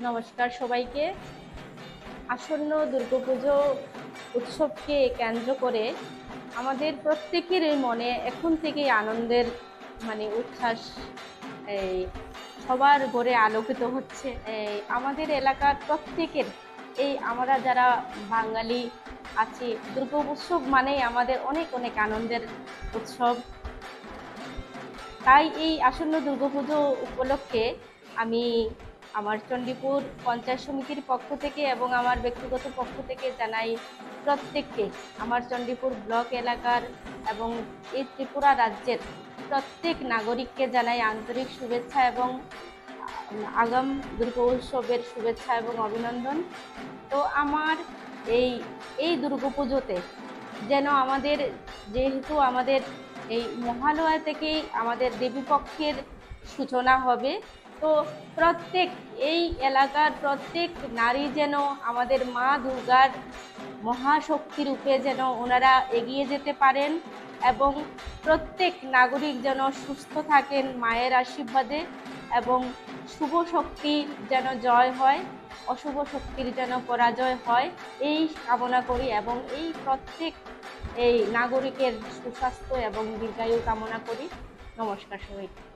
নমস্কার সবাইকে। আসন্ন দুর্গাপুজো উৎসবকে কেন্দ্র করে আমাদের প্রত্যেকেরই মনে এখন থেকেই আনন্দের উচ্ছ্বাস এই সবার ঘরে আলোকিত হচ্ছে। আমাদের এলাকার প্রত্যেকের আমরা যারা বাঙালি আছি, দুর্গা উৎসব মানেই আমাদের অনেক অনেক আনন্দের উৎসব। তাই এই আসন্ন দুর্গাপুজো উপলক্ষে আমি আমার চণ্ডীপুর পঞ্চায়েত সমিতির পক্ষ থেকে এবং আমার ব্যক্তিগত পক্ষ থেকে জানাই প্রত্যেককে, আমার চণ্ডীপুর ব্লক এলাকার এবং এই ত্রিপুরা রাজ্যের প্রত্যেক নাগরিককে জানাই আন্তরিক শুভেচ্ছা এবং আগাম দুর্গা উৎসবের শুভেচ্ছা এবং অভিনন্দন। তো আমার এই দুর্গাপুজোতে যেন যেহেতু আমাদের এই মহালয়া থেকেই আমাদের দেবীপক্ষের সূচনা হবে, তো এই এলাকার প্রত্যেক নারী যেন আমাদের মা দুর্গার মহাশক্তি রূপে যেন ওনারা এগিয়ে যেতে পারেন এবং প্রত্যেক নাগরিক যেন সুস্থ থাকেন মায়ের আশীর্বাদে এবং শুভ শক্তি যেন জয় হয়, অশুভ শক্তির যেন পরাজয় হয়, এই কামনা করি এবং প্রত্যেক নাগরিকের সুস্বাস্থ্য এবং দীর্ঘায়ু কামনা করি। নমস্কার সবাইকে।